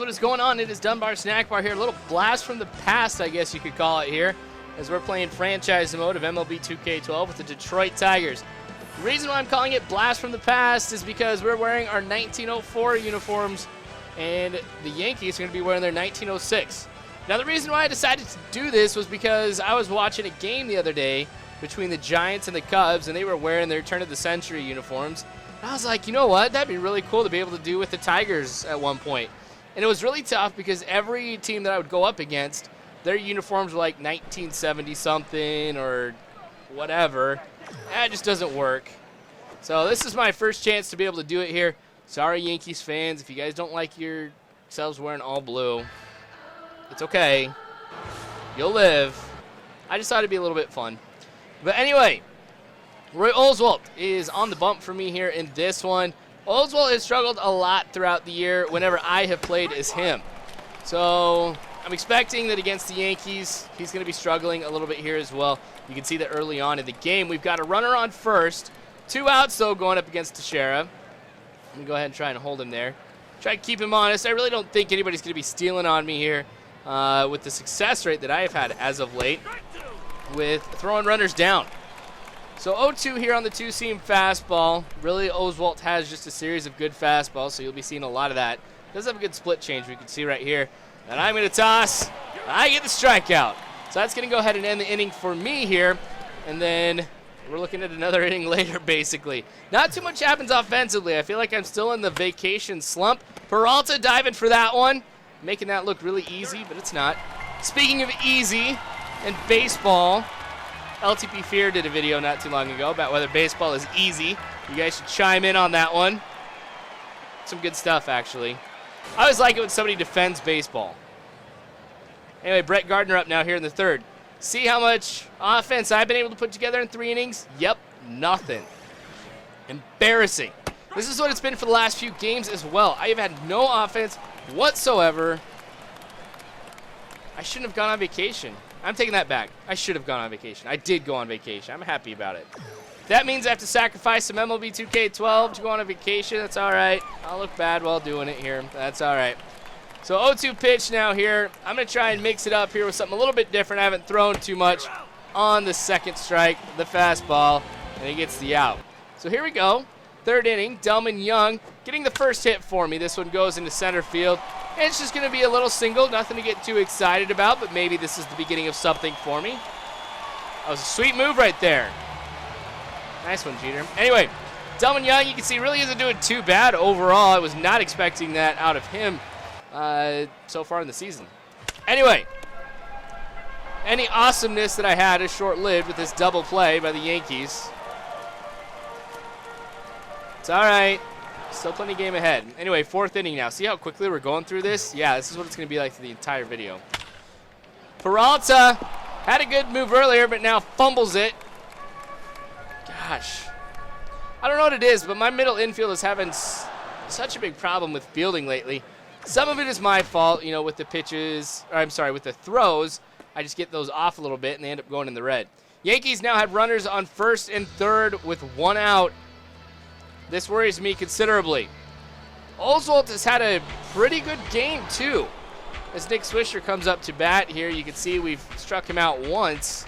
what is going on? It is Dunbar Snack Bar here. A little blast from the past, I guess you could call it here, as we're playing franchise mode of MLB 2K12 with the Detroit Tigers. The reason why I'm calling it blast from the past is because we're wearing our 1904 uniforms, and the Yankees are going to be wearing their 1906. Now, the reason why I decided to do this was because I was watching a game the other day between the Giants and the Cubs, and they were wearing their turn of the century uniforms. And I was like, you know what? That'd be really cool to be able to do with the Tigers at one point. And it was really tough because every team that I would go up against, their uniforms were like 1970-something or whatever. That just doesn't work. So this is my first chance to be able to do it here. Sorry, Yankees fans, if you guys don't like yourselves wearing all blue. It's okay. You'll live. I just thought it'd be a little bit fun. But anyway, Roy Oswalt is on the bump for me here in this one. Oswalt has struggled a lot throughout the year whenever I have played as him. So I'm expecting that against the Yankees, he's going to be struggling a little bit here as well. You can see that early on in the game, we've got a runner on first. 2 outs, though, going up against Teixeira. Let me go ahead and try and hold him there. Try to keep him honest. I really don't think anybody's going to be stealing on me here with the success rate that I have had as of late with throwing runners down. So 0-2 here on the two-seam fastball. Really, Oswalt has just a series of good fastballs, so you'll be seeing a lot of that. Does have a good split change we can see right here. And I'm going to toss. I get the strikeout. So that's going to go ahead and end the inning for me here. And then we're looking at another inning later, basically. Not too much happens offensively. I feel like I'm still in the vacation slump. Peralta diving for that one. Making that look really easy, but it's not. Speaking of easy and baseball, LTP Fear did a video not too long ago about whether baseball is easy. You guys should chime in on that one. Some good stuff, actually. I always like it when somebody defends baseball. Anyway, Brett Gardner up now here in the third. See how much offense I've been able to put together in 3 innings? Yep, nothing. Embarrassing. This is what it's been for the last few games as well. I have had no offense whatsoever. I shouldn't have gone on vacation. I'm taking that back. I should have gone on vacation. I did go on vacation. I'm happy about it. If that means I have to sacrifice some MLB 2K12 to go on a vacation, that's all right. I'll look bad while doing it here. That's all right. So 0-2 pitch now here. I'm going to try and mix it up here with something a little bit different. I haven't thrown too much on the second strike, the fastball, and he gets the out. So here we go. 3rd inning, Delman Young getting the first hit for me. This one goes into center field. And it's just going to be a little single, nothing to get too excited about, but maybe this is the beginning of something for me. That was a sweet move right there. Nice one, Jeter. Anyway, Delman Young, you can see, really isn't doing too bad overall. I was not expecting that out of him so far in the season. Anyway, any awesomeness that I had is short-lived with this double play by the Yankees. It's all right. Still plenty of game ahead. Anyway, 4th inning now. See how quickly we're going through this? Yeah, this is what it's going to be like for the entire video. Peralta had a good move earlier, but now fumbles it. Gosh. I don't know what it is, but my middle infield is having such a big problem with fielding lately. Some of it is my fault, you know, with the pitches, or I'm sorry, with the throws. I just get those off a little bit, and they end up going in the red. Yankees now have runners on 1st and 3rd with 1 out. This worries me considerably. Oswalt has had a pretty good game, too. As Nick Swisher comes up to bat here, you can see we've struck him out once.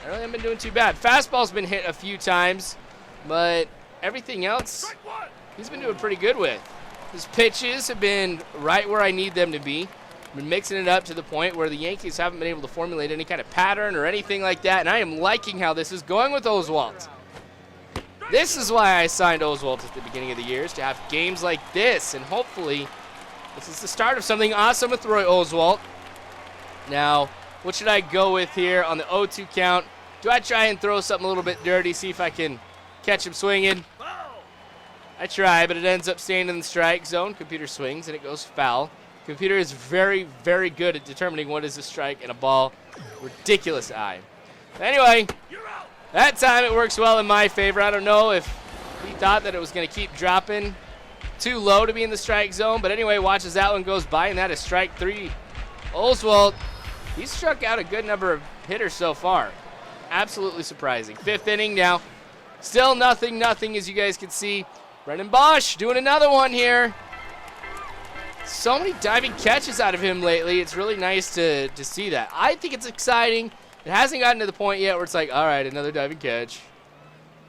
I really haven't been doing too bad. Fastball's been hit a few times, but everything else he's been doing pretty good with. His pitches have been right where I need them to be. I've been mixing it up to the point where the Yankees haven't been able to formulate any kind of pattern or anything like that, and I am liking how this is going with Oswalt. This is why I signed Oswalt at the beginning of the year, is to have games like this, and hopefully this is the start of something awesome with Roy Oswalt. Now, what should I go with here on the 0-2 count? Do I try and throw something a little bit dirty, see if I can catch him swinging? I try, but it ends up staying in the strike zone. Computer swings, and it goes foul. Computer is very, very good at determining what is a strike and a ball. Ridiculous eye. Anyway, that time it works well in my favor. I don't know if he thought that it was going to keep dropping too low to be in the strike zone. But anyway, watches that one goes by, and that is strike 3. Oswalt, he's struck out a good number of hitters so far. Absolutely surprising. 5th inning now. Still nothing, as you guys can see. Brendan Bosch doing another one here. So many diving catches out of him lately. It's really nice to see that. I think it's exciting. It hasn't gotten to the point yet where it's like, all right, another diving catch.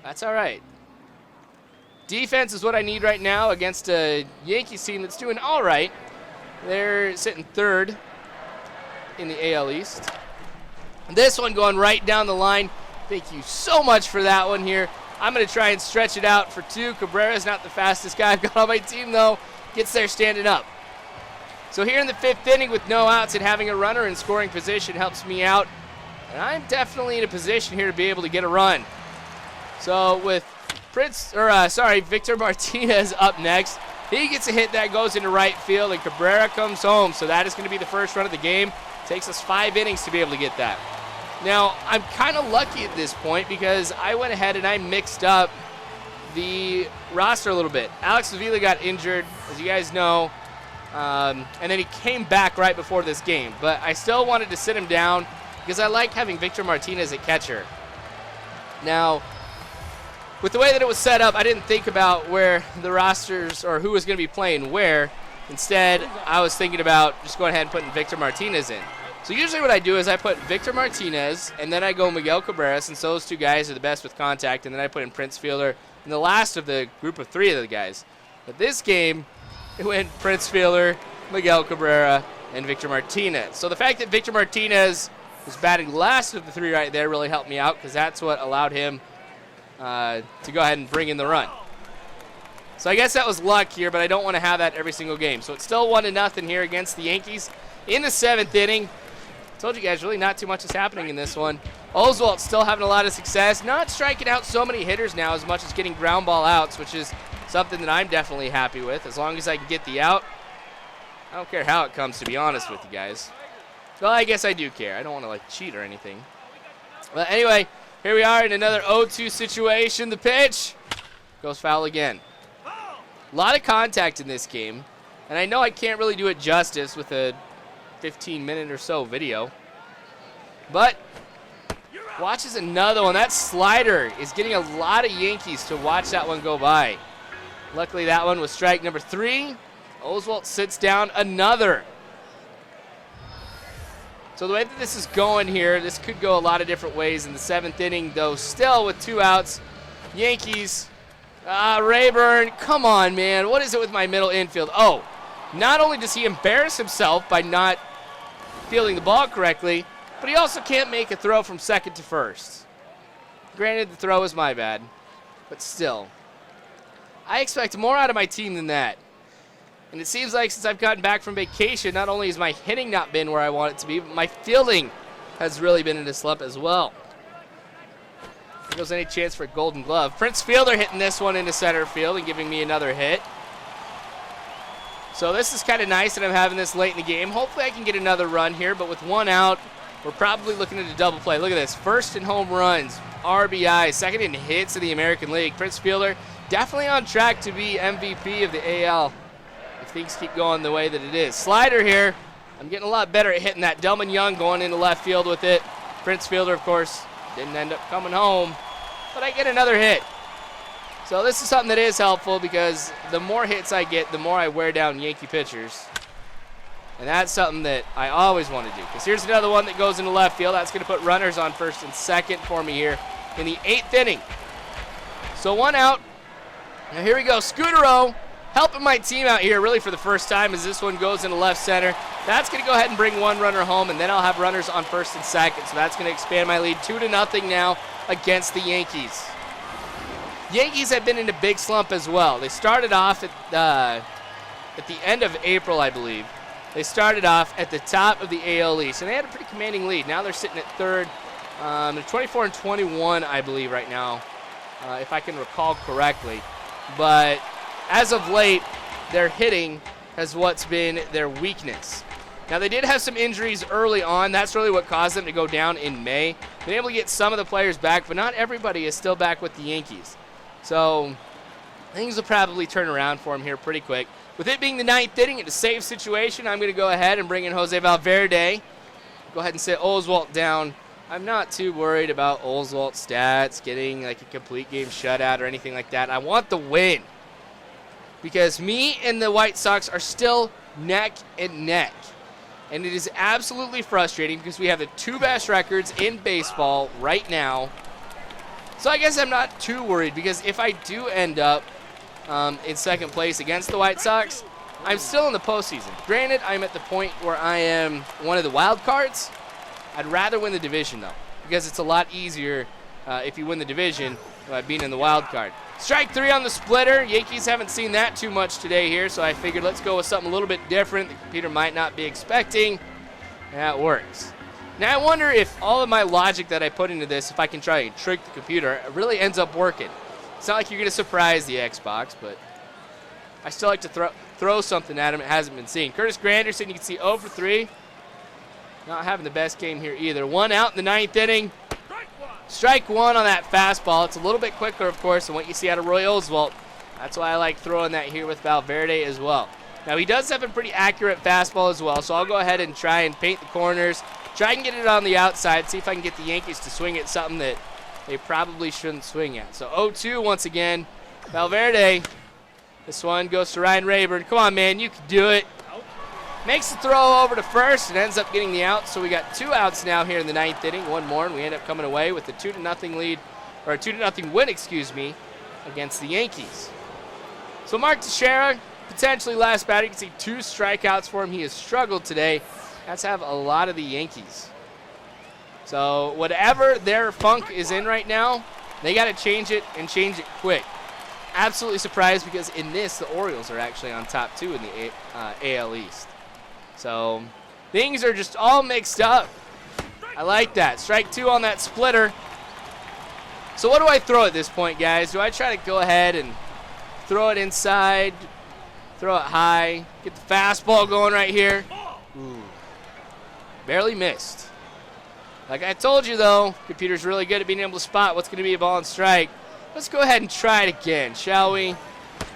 That's all right. Defense is what I need right now against a Yankees team that's doing all right. They're sitting third in the AL East. This one going right down the line. Thank you so much for that one here. I'm going to try and stretch it out for two. Cabrera's not the fastest guy I've got on my team, though. Gets there standing up. So here in the 5th inning with no outs and having a runner in scoring position helps me out. And I'm definitely in a position here to be able to get a run. So with Victor Martinez up next. He gets a hit that goes into right field, and Cabrera comes home. So that is going to be the first run of the game. Takes us 5 innings to be able to get that. Now, I'm kind of lucky at this point because I went ahead and I mixed up the roster a little bit. Alex Avila got injured, as you guys know, and then he came back right before this game. But I still wanted to sit him down because I like having Victor Martinez at catcher. Now, with the way that it was set up, I didn't think about where the rosters or who was going to be playing where. Instead, I was thinking about just going ahead and putting Victor Martinez in. So usually what I do is I put Victor Martinez, and then I go Miguel Cabrera, since those two guys are the best with contact, and then I put in Prince Fielder in the last of the group of 3 of the guys. But this game, it went Prince Fielder, Miguel Cabrera, and Victor Martinez. So the fact that Victor Martinez was batting last of the 3 right there really helped me out because that's what allowed him to go ahead and bring in the run. So I guess that was luck here, but I don't want to have that every single game. So it's still 1-0 here against the Yankees in the 7th inning. Told you guys, really not too much is happening in this one. Oswalt still having a lot of success, not striking out so many hitters now as much as getting ground ball outs, which is something that I'm definitely happy with. As long as I can get the out, I don't care how it comes, to be honest with you guys. Well, I guess I do care. I don't want to like cheat or anything. But anyway, here we are in another 0-2 situation. The pitch goes foul again. A lot of contact in this game, and I know I can't really do it justice with a 15-minute or so video. But watches another one. That slider is getting a lot of Yankees to watch that one go by. Luckily, that one was strike number 3. Oswalt sits down another. So the way that this is going here, this could go a lot of different ways in the 7th inning, though still with 2 outs. Yankees, Rayburn, come on, man. What is it with my middle infield? Oh, not only does he embarrass himself by not fielding the ball correctly, but he also can't make a throw from second to first. Granted, the throw is my bad, but still. I expect more out of my team than that. And it seems like since I've gotten back from vacation, not only has my hitting not been where I want it to be, but my fielding has really been in a slump as well. If there's any chance for a Golden Glove. Prince Fielder hitting this one into center field and giving me another hit. So this is kind of nice that I'm having this late in the game. Hopefully I can get another run here, but with 1 out, we're probably looking at a double play. Look at this. First in home runs, RBI, second in hits in the American League. Prince Fielder definitely on track to be MVP of the AL if things keep going the way that it is. Slider here. I'm getting a lot better at hitting that. Delman Young going into left field with it. Prince Fielder, of course, didn't end up coming home, but I get another hit. So this is something that is helpful because the more hits I get, the more I wear down Yankee pitchers. And that's something that I always want to do. Because here's another one that goes into left field. That's going to put runners on first and second for me here in the 8th inning. So 1 out. Now here we go. Scutero helping my team out here really for the first time as this one goes into left center. That's going to go ahead and bring 1 runner home, and then I'll have runners on first and second. So that's going to expand my lead 2-0 now against the Yankees. Yankees have been in a big slump as well. They started off at the end of April, I believe. They started off at the top of the AL East, and they had a pretty commanding lead. Now they're sitting at 3rd. They're 24-21, I believe, right now, if I can recall correctly. But as of late, their hitting has what's been their weakness. Now, they did have some injuries early on. That's really what caused them to go down in May. Been able to get some of the players back, but not everybody is still back with the Yankees. So things will probably turn around for them here pretty quick. With it being the 9th inning, it's a safe situation. I'm going to go ahead and bring in Jose Valverde. Go ahead and sit Oswalt down. I'm not too worried about Oswalt's stats, getting like a complete game shutout or anything like that. I want the win because me and the White Sox are still neck and neck. And it is absolutely frustrating because we have the 2 best records in baseball right now. So I guess I'm not too worried, because if I do end up in second place against the White Sox, I'm still in the postseason. Granted, I'm at the point where I am one of the wild cards. I'd rather win the division, though, because it's a lot easier if you win the division by being in the wild card. Strike 3 on the splitter. Yankees haven't seen that too much today here, so I figured let's go with something a little bit different the computer might not be expecting. That works. Now I wonder if all of my logic that I put into this, if I can try and trick the computer, it really ends up working. It's not like you're going to surprise the Xbox, but I still like to throw something at him it hasn't been seen. Curtis Granderson, you can see 0 for 3. Not having the best game here either. 1 out in the 9th inning. Strike 1 on that fastball. It's a little bit quicker, of course, than what you see out of Roy Oswalt. That's why I like throwing that here with Valverde as well. Now, he does have a pretty accurate fastball as well, so I'll go ahead and try and paint the corners. Try and get it on the outside, see if I can get the Yankees to swing at something that they probably shouldn't swing at. So 0-2 once again. Valverde. This one goes to Ryan Rayburn. Come on, man, you can do it. Makes the throw over to first and ends up getting the out. So we got 2 outs now here in the 9th inning. 1 more, and we end up coming away with the 2-0 lead, or a 2-0 win, excuse me, against the Yankees. So Mark Teixeira, potentially last batter. You can see 2 strikeouts for him. He has struggled today. That's have a lot of the Yankees. So whatever their funk is in right now, they got to change it and change it quick. Absolutely surprised because in this, the Orioles are actually on top 2 in the AL East. So things are just all mixed up. I like that. Strike 2 on that splitter. So what do I throw at this point, guys? Do I try to go ahead and throw it inside, throw it high, get the fastball going right here? Ooh. Barely missed. Like I told you, though, computer's really good at being able to spot what's going to be a ball and strike. Let's go ahead and try it again, shall we?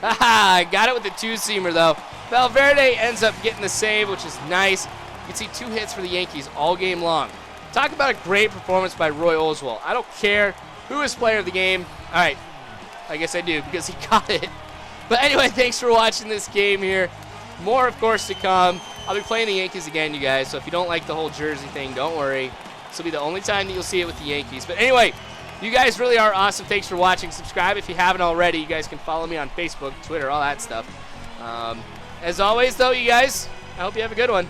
Haha, I got it with the 2-seamer, though. Valverde ends up getting the save, which is nice. You can see 2 hits for the Yankees all game long. Talk about a great performance by Roy Oswalt. I don't care who is player of the game. All right, I guess I do because he got it. But anyway, thanks for watching this game here. More, of course, to come. I'll be playing the Yankees again, you guys, so if you don't like the whole jersey thing, don't worry. This will be the only time that you'll see it with the Yankees. But anyway, you guys really are awesome. Thanks for watching. Subscribe if you haven't already. You guys can follow me on Facebook, Twitter, all that stuff. As always, though, you guys, I hope you have a good one.